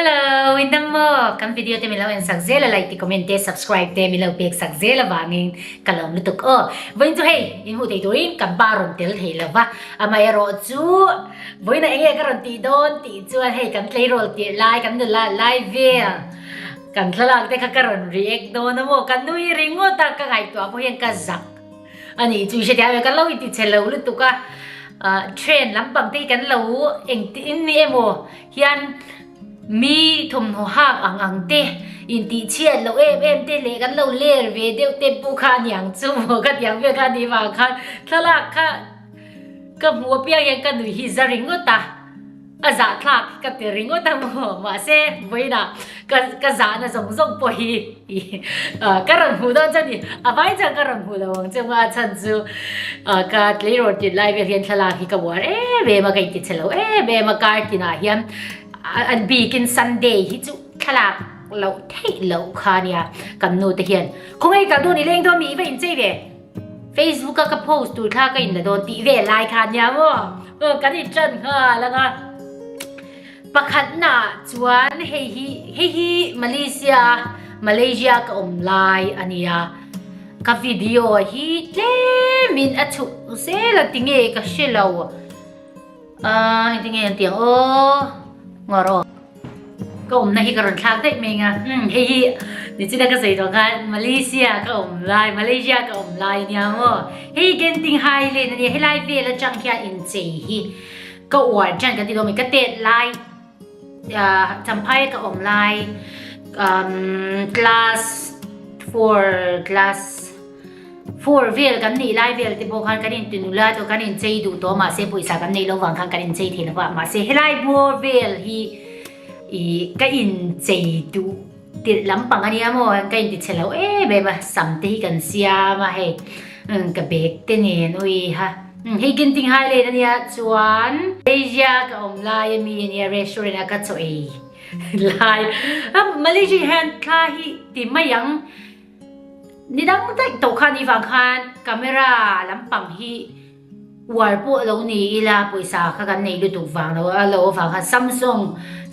Hello, indang mo. Kan video te milaw en sagzela like ti comment te subscribe te milaw pek sagzela bangin kalom lutuk o. Voin tu hey, in hu te tuin kan baron tel thela ba. Amay ro chu. Voin na enge karon ti don ti chuan hey kan Tleirawl Tirhlai kan la live ve. Kan Thlalak te ka karon react do na mo kan nui ringo ta ka ngai to apo yang ka zak. Ani chu she dia kan law ti chelo lutuk ka. Trend lampang te kan law eng ti in ni emo hian mi thum ho hak ang te in ti chian lo em te le kan lo ler ve deu te pu kha nyang chu mo ka tiang ve kha ni wa kha Thlalak kha ka mu pia yang kan nu hi zaring ta za thak ka te ringo ta mo ma se voina ka za na zong zong po hi ka ran hu don chani avai cha ka ran hu lo wang che ma chan chu ka Tleirawl Tirhlai ve hian Thlalak hi ka war ve ma kai ti chelo ve ma kar ki na hian an bikin Sunday hi chu Thlalak lo thei lo kha nia kan nu te hian khongai ka do ni leng do mi ve in chei ve Facebook ka post tu tha ka in la do ti ve lai kha nia mo ka ni chan kha la nga pakhat na chuan hei Malaysia ka lai ania ka video hi tle min achu se la tinge ka shelo tinge tiang o ngoro ka na hi karon thak dai me nga hei ni china ka sei do ka Malaysia ka Malaysia ka lai nia mo hei gen ting hai le ni hei lai ve la chang kya in chei hi ka war chan ka ti do me ka te lai champai ka lai class 4 vel kan ni lai vel ti bo khan kan in tunula to kan in chei du to ma se puisa kan nei lo wang khan kan in chei thela wa ma se helai bo vel hi ka in chei du tir lampang ania mo ka in ti chelo be ma sam te kan sia ma he ka bek te nen ui ha hei gin ting hai le ania chuan Asia ka lai mi ania restaurant ka choi lai Malaysia han kha hi ti mayang ni dang tai to khan ni wang khan camera lampang hi war po lo ni ila poisa kha kan nei lu tu wang lo wang kha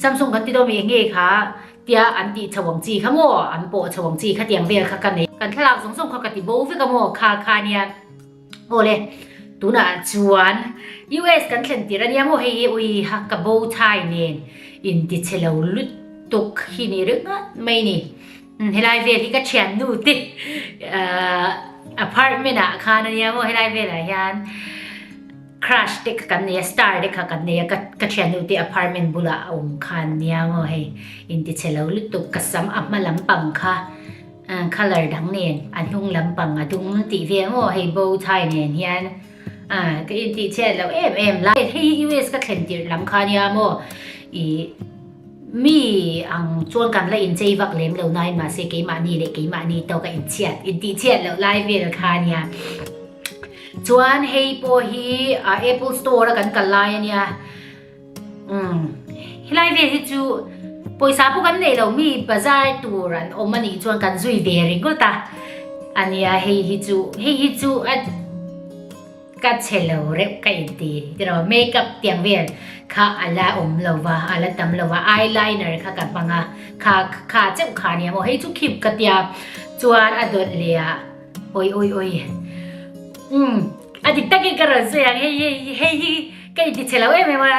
Samsung kan ti do mi nge kha tia an ti chawang chi kha mo an po chawang chi kha tiang vel kha kan nei kan Thlalak song kha ka ti bo ve ka mo kha nia ole tu na chuan US kan thlen ti rania mo hei ui ha ka bo thai nen in ti chelo lut tuk hi ni ringa mai ni helai ve hi ka chian nu ti apartment a khan ania mo helai ve la hian crash te kan ne star de kha kan ne ka chian nu ti apartment bula khan nia mo hei in ti chelo lut tuk ka sam ap ma lam pang kha color dang nen an hung lam pang adung ti ve mo hei bo thai nen hian cái in ti chen lo em la hei US ka thlen tir lam kha nia mo mi ang chuan kan la in chei vak lem lo nai ma se ke ma ni to ka in ti chiat lo lai ve la kha nia chuan hei po hi Apple Store kan kal lai ania hilai ve hi chu poisa pu kan nei lo mi bazar tur an omani chuan kan zui ve ring ko ta ania hei hi chu ka chelo re kai ti tiro makeup tiang vel kha ala lova ala tam lova eyeliner kha ka panga kha cheu kha nia mo hei chu khip ka tia chuan adot lia oi adik takin ka ran se yang hei kai ti chelo em ma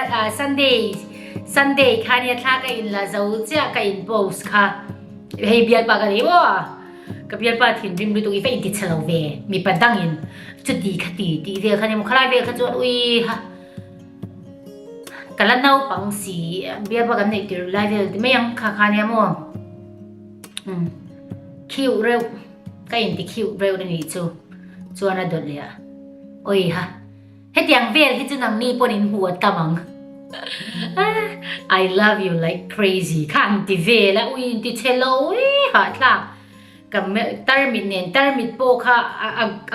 Sunday kha nia tha ka in la zo cha ka in post kha hei bial pa ka ni bo ka bial pa thin rim lu tu i fe ti chelo ve mi padang in chu ti kha ti ve kha ni mo khalai ve kha chuan ui ha kala nau pang si bia ba kan nei tir lai ve ti mayang kha nia mo kiu reu ka in ti kiu reu ni chu chuan a dot lia oi ha he tiang vel hi chu nang ni pon in huat tamang I love you like crazy khang ti ve la ui ti chelo ui ha thlaกับtermit po kha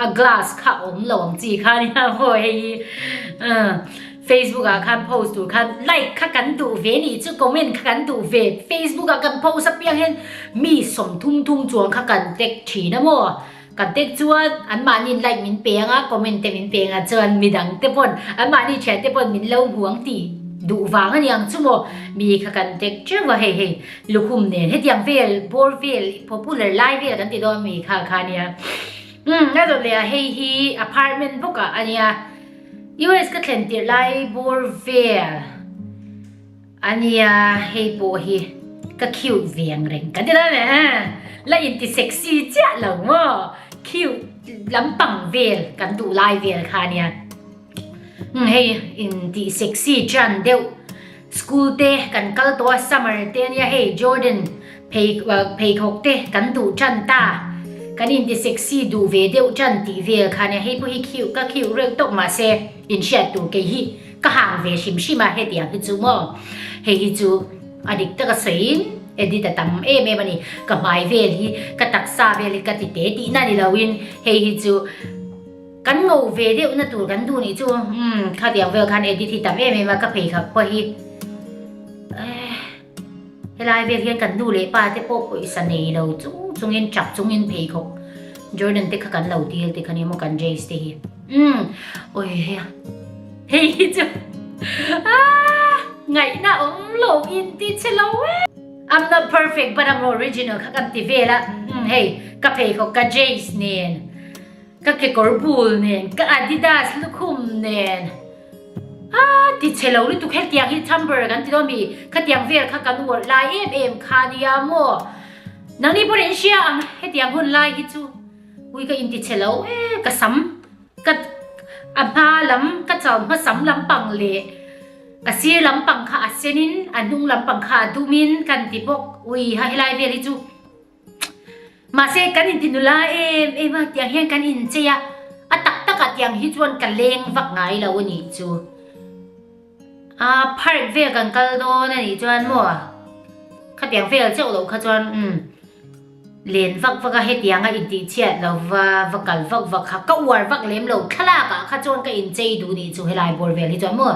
a glass kha lawang chi kha nia hoi Facebook kan post tu kan like kha kan tu ve ni chu comment kha kan tu ve Facebook kan post sa piang hen mi som thum chuang kha kan tek thi na mo kan tek chuan an ma ni like min penga comment te min penga chuan mi dang te pon an ma ni chat te pon min lo huang ti ดูวางอันยังชั่วโมมีขกันเด็กเชื่อว่าเฮ้ยลูกคุมเนี่ยเฮ็ดยังเวลบอลเวลพอพูดเลยไล่เวลกันติดมีค่ะเนี่ยน่าจะเลยเฮ้ยอพาร์ตเมนต์พวกอันเนี้ยUS ก็เขียนติดไล่บอลเวลอันเนี้ยเฮ้ยโบเฮก็คิวเวียงเร่งกันติดแล้วเนี่ยแล้วอินติเซ็กซี่จ้ะหลังว่าคิวลำปังเวลกันดูไล่เวลค่ะเนี่ยเฮ้ยอินติเซ็กซี่จันเดียวสกูลเตะกันกัลตัวซัมเมอร์เตเนี่ยเฮ้ยจอร์แดนเพย์หกเตะกันดูจันตากันอินติเซ็กซี่ดูเวเดียวจันตีเวลค่ะเนี่ยเฮ้ยพวกคิวก็คิวเรื่องตกมาเซอินเชียตูเกฮีก็ห่างเวชิมาเฮ็ดอย่างที่จูโม่เฮ้ยจูอดีตตะกสินเอ็ดดี้แต่ตำเมมันนี่ก็ไม่เวลีก็ตักซาเวลีก็ติดเตะตีนั่นนี่เราวินเฮ้ยจูกันงูเวเดียวนั่นตัวกันดูนี่จูข้าเดียวเวลคันเอ็ดดี้ที่ตำเมมาก็เพย์ครับพอฮีเฮลายเวลเฮียนกันดูเลยป้าที่พบอีสันนี่เราจูจงเงินจับจงเงินเพย์เขาจอร์แดนเตะกันเราดีเตะกันยังมันกันเจสเตะโอ้ยเฮ้ยจูไงน่ะโลอินติเชลเวI'm not perfect but I'm original ข้ากันตีเวละเฮ้ยกับเพย์เขากับเจสเนี่ยกับเกกอร์บูลเนี่ยกับอาดิดาสลูกคุมเนี่ยติเชลล์นี่ตุกเฮลตียงฮิตทัมเบอร์กันที่เรามีขัดยังเวลข้ากันวัวไลเอ็มคาดิยาโมนังนี่พอเรียนเชียเฮตียงหุ่นไลฮิจูวิก็อินติเชลล์กับซ้ำกับอัมพาลำกับเจ้ามาซ้ำลำปังเละอาเซียลำปังขาอาเซียนินอันดุงลำปังขาดูมินกันติบอกวิฮะเฮลายเวลิจูมาเซกันอินตินุลามาเตียงเฮียนกันอินเจียตักกัดยังฮิจวนกันเลงวักไงเราวันนี้จูพาร์ทเวกันกันโดนั่นนี่จวนมั่วขัดเตียงเวเจ้าเราขัดจวนเลียนวักเฮตียงอินติเชียเราวักกันวักขับก็อวดวักเลี้ยมเราขลากขัดจวนก็อินเจดูดีจูเฮลายบอลเวลิจวนมั่ว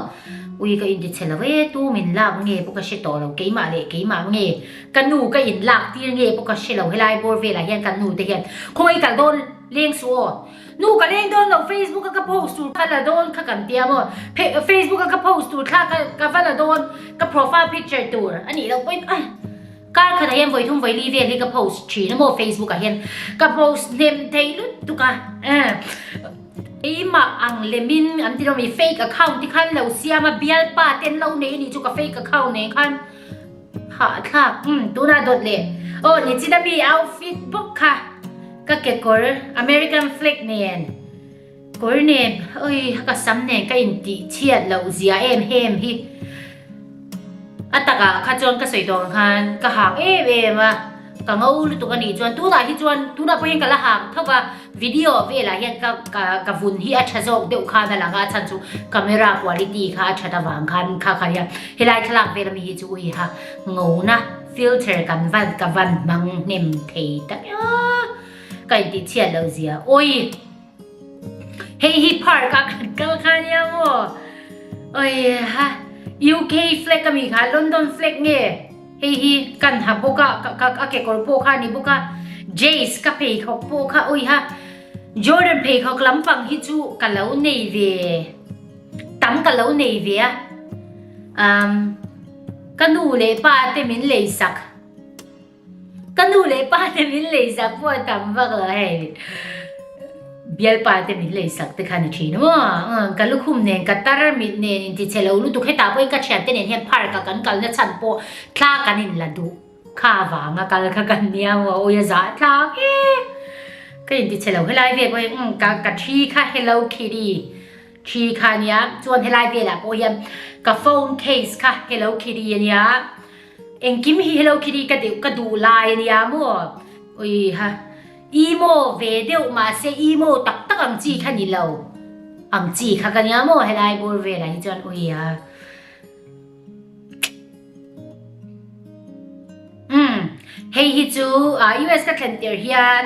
วิก็อินดิเชลเวตู้มินลากเงี้ยพวกก็เชตอเราเกี่ยมาเลยเกี่ยมาเงี้ยกันนูก็อินลากที่เงี้ยพวกก็เชลเราให้ไล่บอลเวลาเห็นกันนูแต่เห็นคงไอ้กันโดนเลี้ยงสัวนูก็เลี้ยงโดนเราเฟซบุ๊กก็โพสต์ตูข้าละโดนข้ากันเตียมั้งเฟซบุ๊กก็โพสต์ตูข้าก็ละโดนก็โปรไฟล์พิกเจอร์ตัวอันนี้เราเป็นการขณะเห็นไว้ทุ่มไว้รีเวลที่ก็โพสต์ชีนโมเฟซบุ๊กก็เห็นก็โพสต์เนมเทลุตุกะมาอังเลมินอันที่เรามี fake account ที่ขั้นเราเสียมาเบียลป้าเต้นเราเนี่ยนี่จุก fake account เนี่ยขั้นหาค่ะตัวน่าโดดเลยนี่จีน่ามี outfit book ค่ะก็เกี่ยวกับ American flag เนี่ยก็เนี่ยก็ซ้ำเนี่ยก็อินติเชียดเราเสียเฮมฮีอัตตะกะข้าจวนก็สวยตรงกันก็หางมาก็งูลุตุกันนี่จวนตัวไหนที่จวนตัวน่ะพอยังกันละหางเท่ากับวิดีโอเวลาเห็นกับฝุ่นที่อัจฉริยะเดี๋ยวข้านั่นแหละก็ฉันจูกล้องคุณภาพค่ะอัจฉริยะวางคันข้าเนี่ยเฮลัยทลักเวลามีจูอีฮะงูนะฟิลเตอร์กันวันมังเนมเทตักก็อินติเชียเราเสียโอ้ยเฮ้ยพาร์กกันข้าเนี่ยมั้งฮะ UK flag ก็มีค่ะ London flag เนี่ยเฮ้ยกันหาพวกก็เกี่ยวกับพวกค่ะนี่พวกค่ะเจสก็เพย์เขาพวกค่ะฮะจอร์แดนเพย์เขากลัมฟังฮิจูกันแล้วเนวีตั้มกันแล้วเนวีกันดูเลยป้าเต็มินเลยสักกันดูเลยป้าเต็มินเลยสักพวกตั้มว่าอะไรเบียลป้าเต็มินเลยสักแต่ขันชีนว่ากันลูกคุ้มเนี่ยกันตาร์มิดเนี่ยที่เชลล์ลูกตุกให้ตาพวกกันเชียนเต้นเนี่ยพาร์กกันเนี่ยฉันพอคลากันนี่ละดูข้าวางกันเนี่ยว่าโอ้ยจะคลาก็อินติเชลล์ให้ไล่เวียบกับชีค่ะ Hello Kitty ชีค่ะเนี่ยชวนให้ไล่เวียละโอ้ยกับโฟนเคสค่ะ Hello Kitty เนี่ยเอ็งกิม Hello Kitty ก็ดูไลน์เนี่ยมั่วโอ้ยฮะอีโมเวเดียวมาเซอีโมตักอังจีค่ะนี่เราอังจีค่ะกันเนี่ยมั่วให้ไล่บอลเวละที่ชวนโอ้ยฮะเฮ้ยฮิจู US ก็เขียนเตียร์เฮียน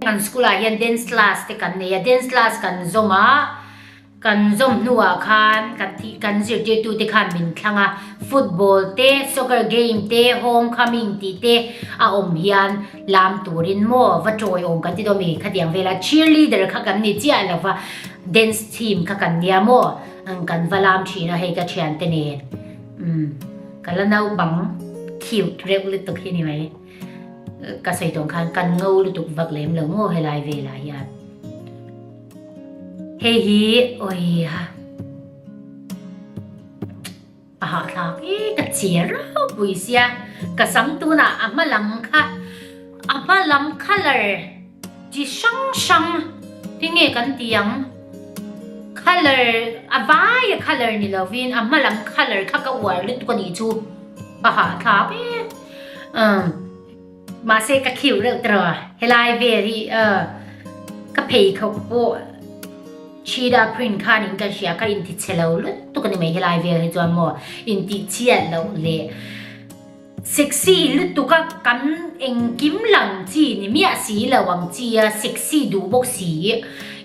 กันสกุลเฮียน dance class ที่กันเนี่ย dance class กันซอมากันซอมนัวกันกันสิ่งที่ตัวที่กันมินทั้งฟุตบอลเตะ soccer game เตะ homecoming เตะเฮียนลามตูรินโม่ว่าจอยกันที่ตัวมีขัดยังเวลา cheerleader กันนี่เจ้าแล้วว่า dance team กันเนี่ยโม่กันว่าลามชีนะให้กันเชียนเตเนี่ย กันละนาบังคิวเรียบลุตุกที่นี่ไหมกระใส่ตรงคันกันเงาลุตุกบักเล็มเหลืองโง่ให้ลายเวลายาเฮีโอ้ยฮะปะหาทากกระเจียร์ปุยเสียกระซ้ำตัวน่ะอามาลำค่ะเลยจีช่างที่เงี้ยกันเตียงcolor วายcolor นี่เราวินมาลำ color ข้าก็ว่าลึกกว่านี้จูปะหาทากมาเซกะคิวเรื่องตัวเฮลายเวรีกะเพย์เขาโอชีดาพรินคานิงกันเชียกันอินทิเชลล์ลุตุกันไม่เฮลายเวรีจวนโมอินทิเชลล์เลยเซ็กซี่ลุตุกันกันเองกิมหลังจีนี่มีสีระวังจีอะเซ็กซี่ดูบกสี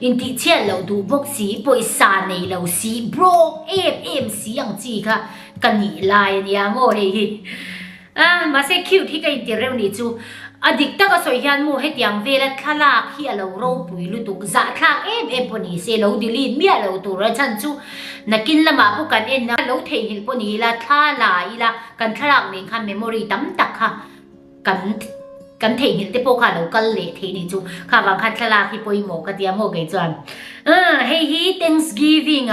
อินทิเชลล์ดูบกสีปอยซาเนลสีบรอกเอ็มสีอย่างจีค่ะกันนี่ลายเนี่ยโง่เฮมาเซคิวที่กันอินทิเรวนี่จูอดีตก็สวยยันมูให้เตียงเวลทลากที่เราโรปุยลุตุกจะทลากเอ็มปนีเซเราดิลีนมีเราตัวรัชันจูนักกินละมาพวกกันนะเราเทหิลปนีละทลายละกันทลากเนี่ยคันเมมโมรีตั้มตักค่ะกันเทหิลที่พวกเขาเรากันเละเทนี่จูค่ะบางคันทลากที่ปอยหมกกันเตียมโมกันจวนเฮ้ย Thanksgiving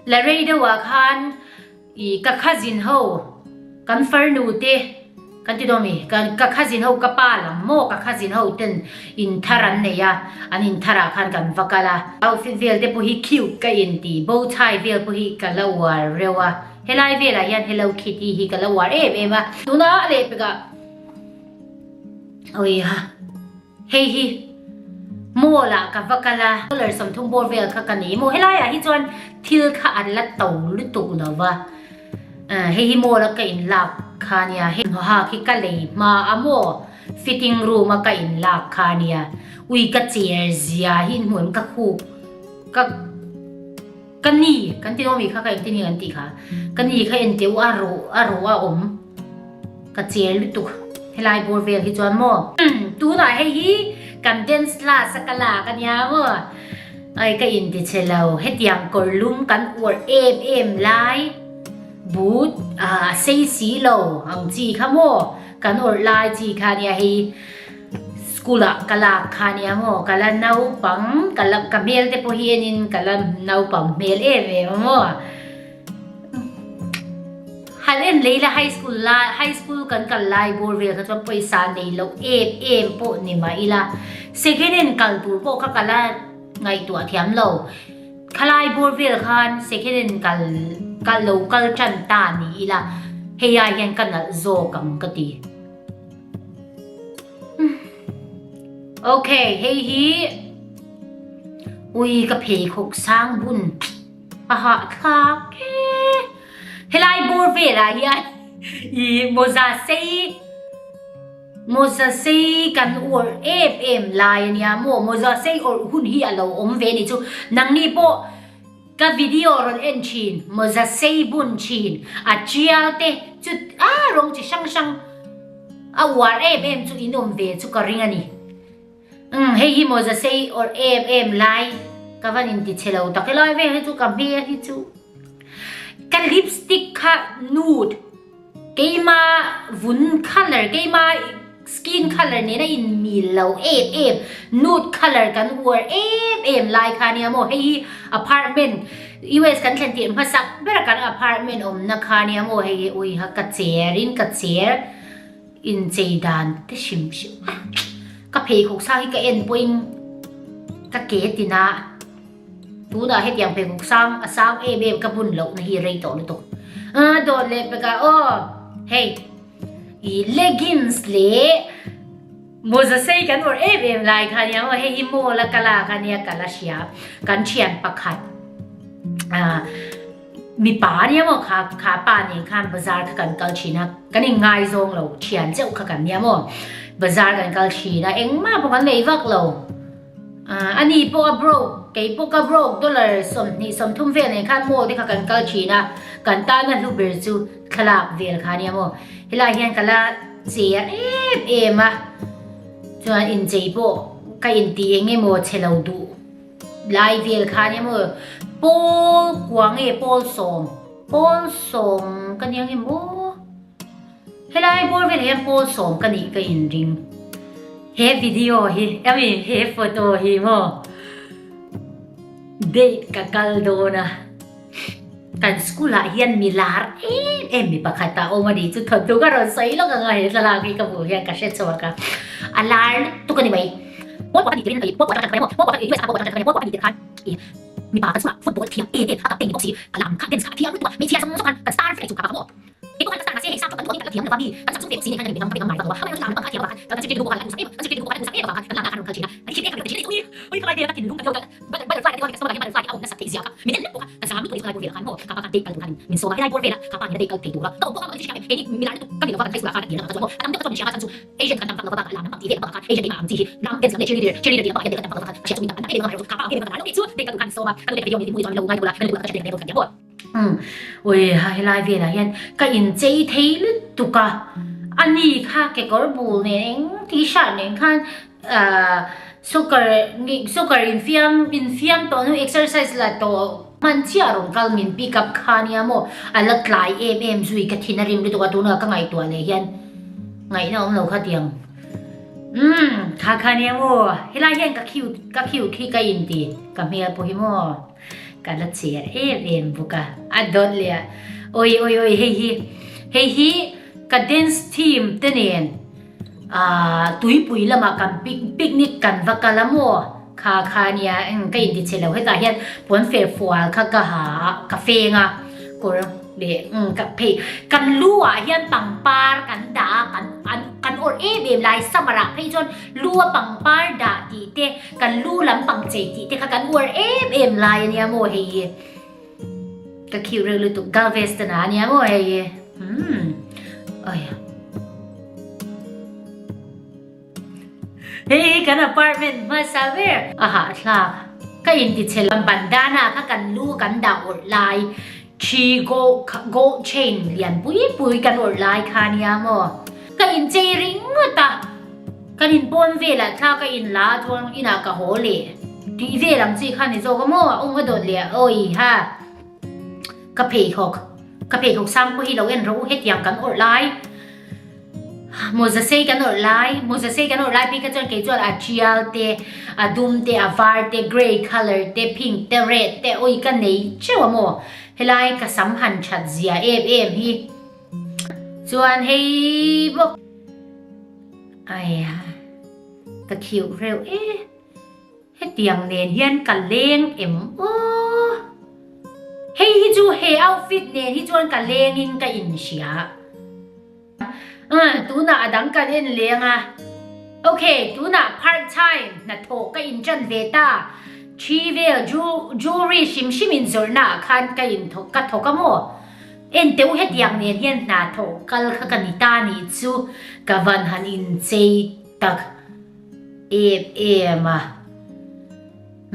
และเรื่องเดียวกันกับข้าจินเฮากันฟาร์นูเตกันที่โดมีกันข้าจินเฮากับป้าละโมกับข้าจินเฮาเต็นอินทารันเนี่ยอันอินทาราคันกันฟักละเอาฟิลเวลเดปุฮิคิวกับอินตีโบว์ไทเวลปุฮิกันละวาเร็วเฮลายเวลยันเฮลคิตตี้ฮิกันละวาเอ็มดูนะอะไรไปกะโอ้ยฮะเฮ้ยโมละกับฟักละเลยสมทุงโบว์เวลค่ะกันนี้โมเฮลายฮิจวนทิลค่ะอันละโตลุตุกนะวะเฮ้ยโมละก็อินลักคานียเห็นว่าคิดกันเลยมาอโมฟิตติ้งรูมก็อินลักคานียอุยก็เจียร์เสียหินหัวมันก็คู่กันนี่กันที่น้องมีข้าก็อินที่นี่กันตีค่ะกันนี่ข้าอินเดียวอารูว่าก็เจียร์ลุตุกให้ลายบัวเวลที่จวนโมตัวไหนให้ฮีกันเดนส์ลาสกลากันยาวไอ้ก็อินที่เชลล์ให้เตียงกอลุ่มกันอวดเอ็มไลบูดเซซีโลอังจีขโมกันอดลายจีคานียให้สกุลกะลาคานียโมกะลาเนาปังกะลากะเมลเตโพเฮียนินกะลาเนาปังเมลเวโมฮันเอ็นเลยละไฮสคูลกันกันไลบัวเวลกันจนไปซาเนโลเอ็มโปนี่มาอีละเซเคเดนกันตูโปกะลาไงตัวเทียมโลคลายบัวเวลคันเซเคเดนกันโลกัลจันตานี่ละเฮียยังกันน่ะโจกังกตีโอเคเฮียอุยกับเพยขกสร้างบุญปะหะคักเฮลายบัวเวลาเฮียโมซาซีกันอวดเอ็มลายเนี่ยโมซาซีอวดหุ่นเฮียเราอมเวนี่จูนังนี่โปกับวิดีโอรอนเอ็นชีนโมซาซีบุญชีนอาเจียลเตจุดรงจิช่างวาร์เอ็มจุดอินอมเวจุกริงอันนี้เฮียโมซาซีอวดเอ็มไลกับวันอินติเชลล์ตักไลเวให้จุกับเบียให้จุกันลิปสติกค่ะนูดเกมาวุ้นคัลเลอร์เกมาสกินคัลเลอร์เนี่ยนะอินมีเราเอ็มนูดคัลเลอร์กันวัวเอ็มไลค์ค่ะเนี่ยโมให้อพาร์ตเมนต์ยูเอสกันแทนที่มาสักเบรกันอพาร์ตเมนต์นะคะเนี่ยโมให้อุ้ยฮักกัดเสียอินเจดันเตชิมกับเพย์ของสร้างให้กับเอ็นปุ่งกับเกตินะตัวน่ะให้ยังเพย์ของสร้างเอ็มกับบุญหลงในฮีเรย์ต่อเลยตัวโดนเลยไปกันเฮ้ยเลกินส์เลยโมซาเซกันว่าเอ็มไลค์ค่ะเนี่ยว่าเฮ้ยโมละกะลาค่ะเนี่ยกะลาเชียกันเชียนปักขัดมีป่าเนี่ยมั้งขาป่าเนี่ยข้ามบาซาร์กันกัลชีนะกันยังไงซงเราเชียนเจ้าค่ะกันเนี่ยมั้งบาซาร์กันกัลชีนะเอ็งมาพวกมันเลยวักเราอันนี้พวกบรกเกี่ยวพวกบรกตัวเลยสมทุ่มเวลเนี่ยข้ามโมที่ค่ะกันกัลชีนะกันตานั่นลูกเบอร์จูขลับเวลค่ะเนี่ยมั้งเฮลาเฮียนกันละเสียเอ็มจวนอินเจโปก็อินตีเองโมเชลดูไลฟ์เวลค่ะเนี่ยมั้งปอลกวางปอลส่ง กันยังเห็นโอ้เฮลายบอลเวลเฮโพสอมกันอีกก็อินริงเฮวิดีโอเฮเฮโฟโต้เฮโมเด็กกัลโดนะกันสกุลาเฮียนมิลาร์มีปะคาตาโอมาดีจุดทนตัวก็รอใส่แล้วก็ไงสลากีกับบุเฮียนกัเชตสวากาอาลาร์ตุกันนี่ไหมพวกปกติเป็นอะไรพวกปกติเป็นอะไรพวกปกติเป็นอะไรพวกปกติเป็นอะไรพวกปกติเป็นอะไรมีปากกันสมัครฟุตบอลเทียมถ้าตัดเต็งมีบ็อกซี่ลำคันเดนส์ขาเทียมตัวมีเทียมสมมติกันกันสตาร์ฟไอ้จุกขาเขาบอกไอ้พวกกันสตาร์มาเซ่ให้ทราบตัวนี้กันเทียมแต่ว่ามีกันสักสุดเด็กซีเนี่ยกันเป็นทำหมายตัวว่าถ้าไม่ต้องลำต้องขาเทียมกันแล้วจะดูกันแล้วจะดูกันแล้วจะดูกันแล้วกันลำกันคันชีนะไอ้ชิ้นนี้กันชิ้นนี้อุ้ยอะไรเดียวกันกินลุ้งกันเท่ากันบัตรไฟกันที่ว่ากันสมัยกันบัตรไฟเอาหน้าสัตว์เสียกันมีเด่นปุ๊กกันสามตัวนี้กันบริเวณกันโม่ขับกันเด็กกันกันมินโซมาได้บริเวณขับกันเด็กกันถือตัวก็พวกมันที่ใช้ไอ้นี่มีร้านก็มีเรากันใช้สุรากันเดียวกันจะโม่อันนั้นก็ต้องมีชาติสันสุเอเชียนกันทำเราก็ต่างๆบางทีเด็กบางกันเอเชียนที่มาบางทีลำเด่นสังเกตเชอรี่เดียวบางเด็กกันทำเราก็เชียร์จุดนั้นเด็กกันขับกันเด็กกันแล้วมีชั่วเด็กกันโซมากันเด็กไปโยมมีมือจอมลงง่ายดูละกันดูละก็จะเด็กในบทกันเยอะบ่โอ้ยให้ไล่เวลาเห็นก็อินเจเทลุตุกะอันนี้ค่ะแกก็บูเนี่ยที่ฉันเนี่ยค่ะsugar in fiam to no exercise la to man chia rong kal min pick up khania mo ala klai zui ka thinarim ri to ka tuna ka ngai to le hian ngai na om lo kha tiang kha khania mo hila hian ka khiu khi ka in ti ka mia po hi mo ka la chia buka adon le oi hi ka dance team tenenตุยปุยละมากันปิกนิกกันวักกันละมัวคาเนี่ยก็ยินดีเชลล์ให้ตาเห็นผลเฟรฟัวข้ากะหากาเฟ่งอ่ะกูเด็กกับเพกันลู่อ่ะเห็นปังปาร์กันด่ากันอดเบียมลายสมระให้จนลู่ปังปาร์ด่าตีเตกันลู่ลำปังเจตีเตกันอดเบียมลายเนี่ยโมเฮก็คิวเรื่องลุตุกาเวสต์นะเนี่ยโมเฮเอ้ยเฮ้ยกันอพาร์ตเมนต์มาซาเวอร์หาทลากก็ยินดีเชลบันดานะค่ะกันลู่กันดาวอดไลน์ชีโกเชนเลียนปุยกันอดไลน์คานิยามก็ยินเจริงตาก็ยินปนเวลาทลากก็ยินลาทวนอินากะโหเลทีเวลังจีคันนี่โจก็มั่วองค์ก็โดดเลียโอ้ยฮะก็เพย์หกซ้ำปุยเราเอ็นรู้เฮ็ดอย่างกันอดไลน์โมจะเซกันออนไลน์พี่ก็จะเกี่ยวกับจีเอลเตอดูมเตอวาร์เตเกรย์คัลเลอร์เตพิงเตเรดเตโอ้ยกันนี่เชื่อว่าโมเฮลัยก็สัมพันธ์ชัดเจียฮีส่วนให้บอกไอ้ก็คิวเร็วให้เตียงเนียนเฮียนกันเลงโอ้ให้จูให้เอาฟิตเนียนที่จวนกันเลงอินกับอินเชียตูน่ะดังกันเห็นเลี้ยงโอเคตูน่ะ part time น่ะโถก็อินจันเวต้าชีเวลจูรี่ชิมินจอร์น่ะคันก็อินโถก็โถก็โมเอ็นเตียวเฮ็ดอย่างเนียนเฮียนน่ะโถกัลขกันนิตานี่จูกวันหันอินเจตักมา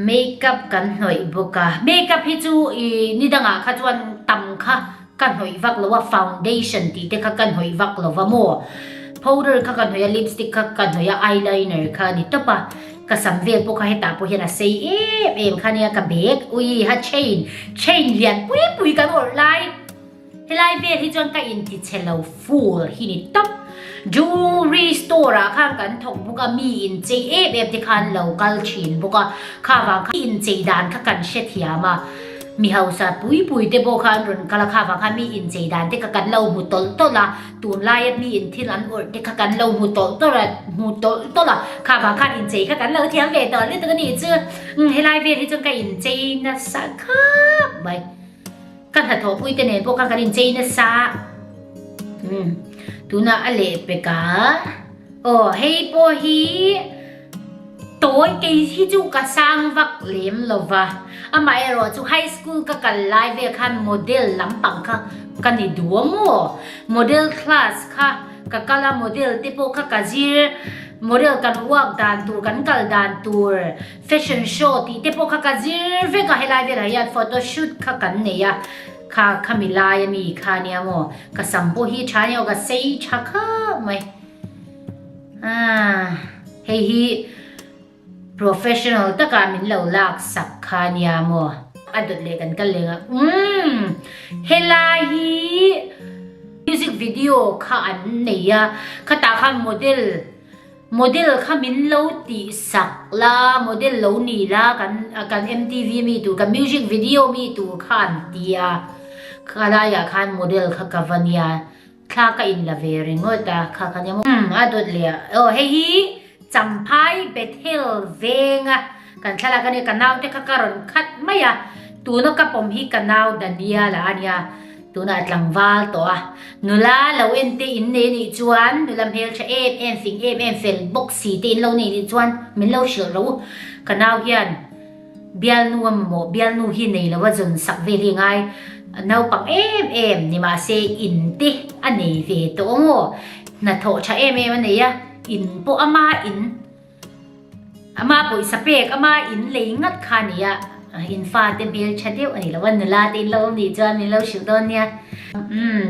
เมคอัพกันหน่อยบุกเมคอัพให้จูนี่ดังขจวนต่ำค่ะกันหอยวักหรือว่า foundation ที่เด็กกันหอยวักหรือว่าโม่ powder กันหอย lipstick กันหอย eyeliner ค่ะนี่ตัวปะก็สำเร็จพวกเขาให้ตาพวกเห็นอะ say ค่ะเนี่ยกับเบกอุ้ยฮะ chain เลียนปุยกันออนไลน์ให้ไลน์เบกที่จนก็อินทิเชลล์ full ที่นี่ตัว jewelry store ข้างกันถกพวกมีอินเจที่คัน local chain พวกข้าวางอินเจดานข้างกันเช็ดยามามีเฮาส์ปุยเตโบคันรุนกะละค่ะว่าค่ะมีอินเจดานเตกะกันเลาหูตลตละตูนลายมีอินที่ลันอดเตกะกันเลาหูตลตละค่ะว่าค่ะอินเจกะกันเลาเทียงเวตอลิตกะนี่จื้อให้ลายเวที่จงกะอินเจนะสะครับไปกันถ้าโทปุยเตเนโบคันกันอินเจนะสะตูน่ะอะเลเปกะโอ้เฮโปฮีตัวเกย์ที่จูกระสังวักเลี้ยมลวะอามาเอรอจูไฮสคูลก็กันไลฟ์เวคันโมเดลลำปังค่ะกันนี่ดัวมัวโมเดลคลาสค่ะก็กันละโมเดลที่พวกค่ะกันจีโมเดลกันวักดานตัวกันกัลดานตัวแฟชั่นโชว์ที่พวกค่ะกันจีเวก็ให้ไลฟ์เวลาอยากโฟโต้ชูตค่ะกันเนี่ยค่ะมีไลฟ์มีค่ะเนี่ยมัวก็สัมพูฮีชาเนี่ยก็เซย์ชักค่ะไหมเฮ้ยprofessional ตะการมินเหล่าลากสักคานียมัวอดุดเลกันเลยเฮลาฮี music video ค่ะอันนี้ค่ะตาค่ะโมเดลค่ะมินโลตีสักละโมเดลโลนี่ละกัน MTV มีตัวกัน music video มีตัวค่ะอันเดียค่ะได้อยากค่ะโมเดลค่ะกับวันยาค่ะก็อินละเวริงว่าแต่ค่ะกันยังดูดเลยเฮ้ยจำพายเบทเฮลเวงกันทลากันเนี่ยกันนาวที่ค่ะการันคัดไม่ตัวนักกับผมฮีกันนาวดันเดียละอันยาตัวนั้นหลังวาลตัวนุลาเราเอ็นตีอินเนนี่จวนนุลาเฮลชะเอ็มฟิงเอ็มเฟลบ็อกซี่ตีนเรานี่จวนมินเราเชื่อเรากันนาวเฮียนเบียลนัวโมเบียลนัวฮีนี่เราว่าจนสักเวลีไงนาวปังเอ็มนี่มาเซอินตีอันนี้เวตัวโง่น่ะโถชะเอ็มอันนี้อินปุ๊อามาอินอามาปุยสเปกอามาอินเลยงัดขานี่อินฟ้าเต็มเบลชัดเดียวอันนี้แล้ววันนุลาตีนเรานี่จวนมินเราชื่อตอนเนี่ย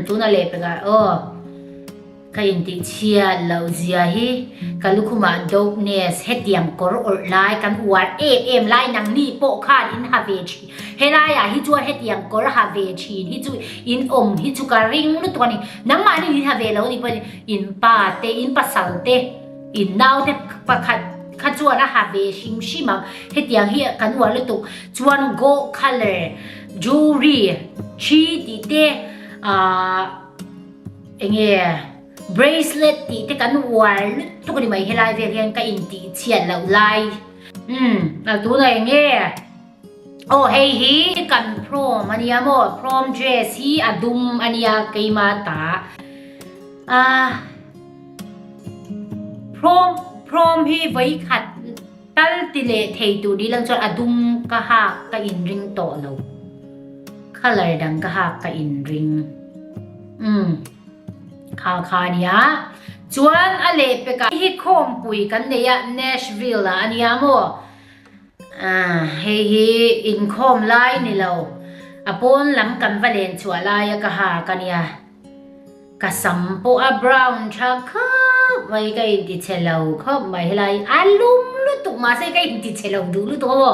ตัวนั่นเลยไปกันก็ยินดีเชียร์เราเสียฮีกันลูกคุมาดูเนสเฮตียมกอร์อร์ไลกันอวดเอ็มไลนังนี่โปคาอินฮาเวชีเฮไลฮิจวนเฮตียมกอร์ฮาเวชีฮิจูอินฮิจูการิงลุตัวนี้นังมานี่ฮาเวเรานี่เป็นอินปาเตอินปัสสัลเตอินนาวเตปะขัดจวนฮาเวชิมังเฮตียมฮีกันอวดลุตุจวนโกคัลเลอร์จูรี่ชีดีเตเงี้ย bracelet ที่กันวอลทุกคนไม่เห็นลายเรียนก็อินตีเชียนแล้วลายตัวไหนเงี้ยเฮ้ยกันพร้อมอันนี้โมพร้อมเดรสฮีอดุมอันนี้เกี่ยมาตาพร้อมฮีไว้ขัดตัลติเลเทตูดีลังจนอดุมก็หักก็อินริงโตเราcolor ดังก็หักก็อินริงข่าวนี้จวนอะไรไปกันที่โคมปุยกันเนี่ยเนชวิลล์อันนี้โมเฮ้ยอินโคมไลน์นี่เราปนล้ำกันวาเลนชัวไลน์ก็หากันเนี่ยก็สัมปูบราวน์ชักครับไม่ก็อินดิเชลเราครับไม่ไลน์อารมณ์ลุตุมาใส่ก็อินดิเชลเราดูลุตัว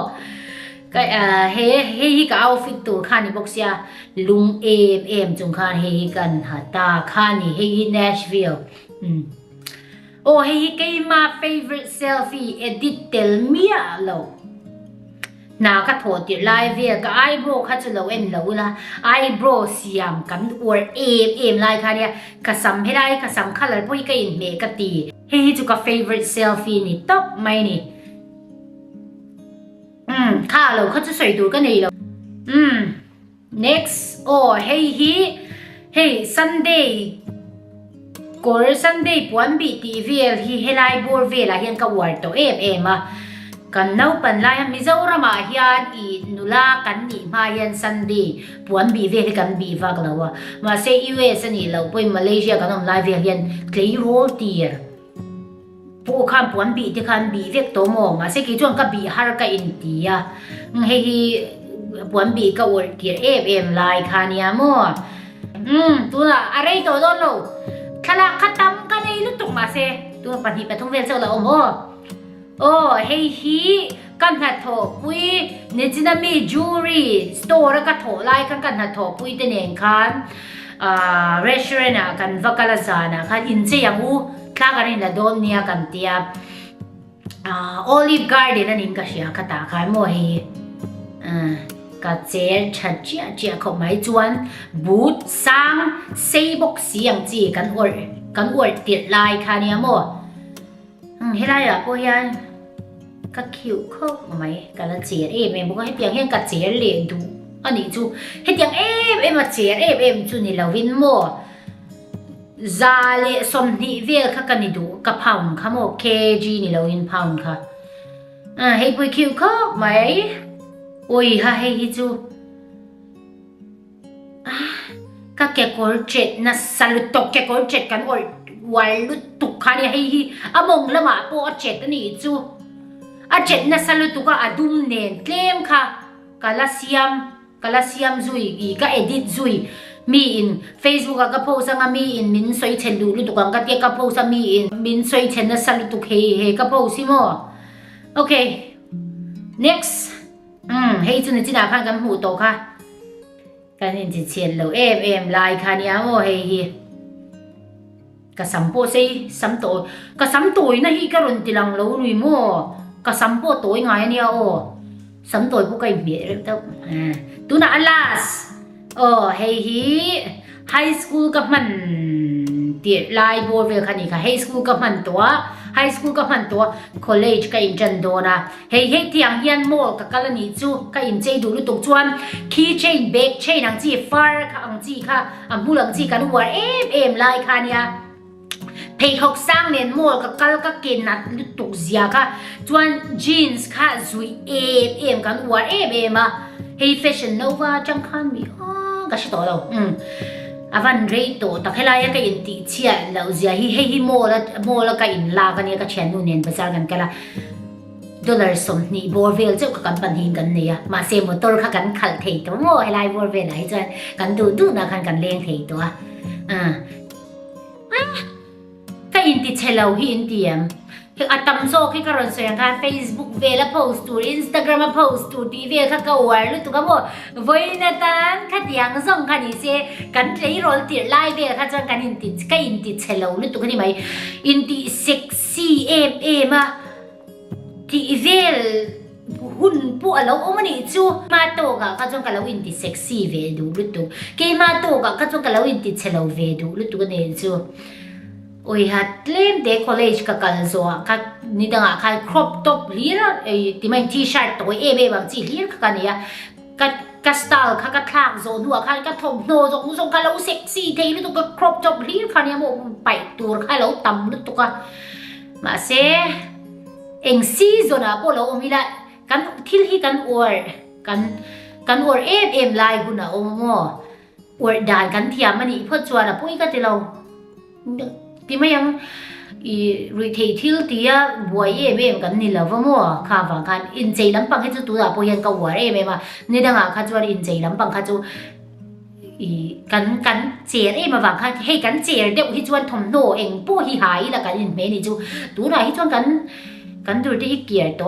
ก็เฮ้ยก็เอาฟิตตัวข้านี่บอกเสียลุงเอ็มจงข้าเฮ้ยกันหาตาข้านี่เฮ้ยเนชวิลล์เฮ้ยก็มา favorite selfie edit เตลเมียเรานาก็โทษติดไลฟ์เวียก็ไอโบรข้าจะเราเอ็นเราละไอโบรเสียมกันอวดเอ็มไลฟ์ข้าเนี่ยก็ซ้ำให้ได้ก็ซ้ำข้าเลยพวกก็อินเมกตีเฮ้ยจุก favorite selfie นี่ต๊อกไหมนี่ข้าเราเขาจะใส่ดูกันนี่เราnextเฮ้ย Sunday ก่อน Sunday ปวนบีตีเวลเฮไลบัวเวลเฮียนกับวัดตัวเอ็มกันน้าปันไลมิโซรามาเฮียนอีนุลากันนี่มาเฮียน Sunday ปวนบีเวลกันบีฟักเรามาเซยูเอสนี่เราไปมาเลเซียกันน้ำไลฟ์เฮียน Tleirawl ตีผู้ข้ามปวนบีที่ข้ามบีเวกตัวมองมาเสกิจวนกับบีฮาร์กับอินเดียเฮ้ยปวนบีกับอวดเกียร์เอ็มไลน์คานี่มั่วตัวน่ะอะไรตัวโดนเราทลากขัดตำกันเลยลุตุกมาเสตัวปฏิบัติทุ่งเวลเจ้าเราเฮ้ยกันหัดโถปุยเนี่ยจีน่ามีจูรี่สโตร์ก็โถไลน์กันหัดโถปุยเตเนงคันรีสอร์ทกันวักลาซานะคันอินเซียมูข้ากันนี่ละโดนเนี่ยกันเตียOlive Garden นั่นเองก็เสียกระตาขายโมเฮก็เจ๊ชัดเจียเขาไม่จวนบูทซังเซบอกเสียงจีกันอวดติดลายค่ะเนี่ยโมเฮ้ยไรพวกยันก็คิวเข้าไหมกันละเจียเอ็มบอกว่าให้เพียงเห็นกับเจียเลยดูอันนี้จูให้เพียงเอ็มมาเจียเอ็มจูนี่เราวินโมซาเลสมนิเวลค่ะกันนี่ดูกับพาวน์ค่ะโมเคจีนี่เราอินพาวน์ค่ะให้ปุยคิวเข้าไหมให้จูก็แกกอร์เจ็ดนะสลุตกแกกอร์เจ็ดกันวันลุตุกค่ะนี่ให้มงละมาปอเจ็ดนี่จูเจ็ดนะสลุตุกก็ดุมเนนเคลมค่ะกาลาเซียมจุยก็เอดิตจุยมีอิน Facebook ก็โพสต์งามีอินมินสวยเชนดูลุตุกังก็เตียก็โพสต์มีอินมินสวยเชนนะสลุตุกเฮก็โพสต์สิโมโอเค next ให้จุนจินาพันกันหูโตค่ะกันเห็นจิเชียนเราเอ็มไลน์ค่ะเนี่ยโมเฮ้ย ka sampo sei samto ka samtoi na hi karon tilang lo nui mo ka sampo toi ngai ania o samtoi pu kai be re ta tuna alas hei hi high school ka man Tirhlai bo vel khani ka high school ka man to high school ka man to college ka in jan do na hei tiang hian mall ka kalani chu ka in chei du lu tuk chuan key chain bag chain ang chi far ka ang chi kha ang bulang chi kan war em lai khania phei hok sang nen mall ka kal ka ken na lu tuk zia kha chuan jeans kha zui em kan war em a hei fashion nova chang khan mi ka shi to lo avan rei to takhelaya ka in ti chia lo zia hi mola ka in la ka ne ka chen nu nen bazar gan kala dollar som ni borvel chu ka kan pan hin kan ne ya ma se motor kha kan khal thei to mo helai borvel ai chan kan du na kan leng thei to ka in ti chelo hi in tiam khi atam so khi karon so yang kan Facebook vela post tu Instagram post tu TV kha ka war lu tu ka mo voina tan kha tiang song kha ni se kan Tleirawl Tirhlai ve kha chang kan in ti chelo lu tu ni mai in ti sexy ma ti vel hun pu alo o mani chu ma to ka chang ka lo in ti sexy ve du lu tu ke ma to ka chang ka lo in ti chelo ve du lu tu ne chu oi hat lem de college ka kalzo ka ni danga ka crop top lira ti mai t-shirt to bang chi lir ka kania ka style ka thak zo du ka thom no zo ka lo sexy thei lu to ka crop top lir khania mo pai tur ka lo tam lu to ka ma se eng si zona po lo omila kan thil hi kan or kan or em lai huna mo or dan kan thiam mani pho chuan pui ka te lo ti mayang i ri thei thil tia buai em kan ni lova mo kha wa kan in chei lampang he chu tu da po yan ka war ma ni danga kha chuan in chei lampang kha chu i kan cher ma wa kha he kan cher de hi chuan thom no eng po hi hai la kan in me ni chu tu na hi chuan kan dur te kier to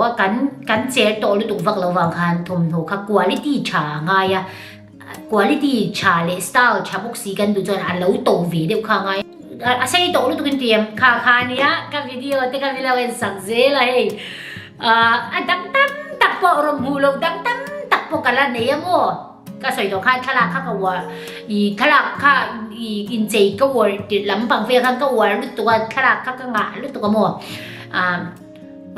kan cher to lu tu wak lo wang khan thom no kha quality cha nga ya quality cha le style cha bok si kan du chuan a lo to vi de kha ngai asay to lu tukin tiam kha niya ka video te ka bilawen sakzela hey dang tam takpo rom hulog dang tam takpo kala niya mo ka soy to kha Thlalak kha ka wa i Thlalak kha i in chei ka war ti lampang fe kha ka war lu tu ka Thlalak kha ka nga lu tu ka mo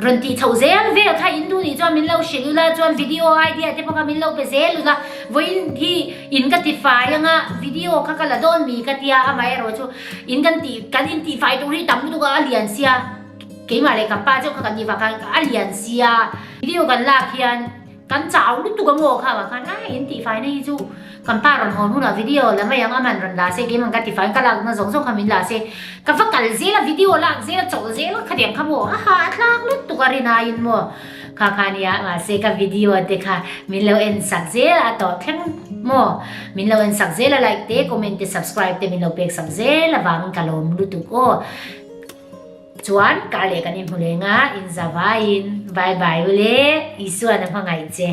ron ti chau zel ve kha indu ni chuan min lo shilula chuan video idea te pa min lo pe zel la voin hi in ka ti fai anga video kha ka la don mi ka tia amai ro chu in kan in ti fai tu ri tam tu ka alian sia ke ma le ka pa chu ka ni va ka alian sia video kan la khian kan chau lu tu ka mo kha wa kha na in ti fai nei chu kan pa ron hon huna video la mai anga man ron la se ke man ka ti fai ka la na zong zong khamin la se ka fa kal zela video la zela chau zela khadiam kha mo ha tlak lu tu ka ri na in mo kha khania ma se ka video te kha min lo en sak zela to thleng mo min lo en sak zela like te comment te subscribe te min lo pek sak zela wang kalom lu tu ko chuan ka le kan in hulenga in zawain bye bye ule isuan ang pangai che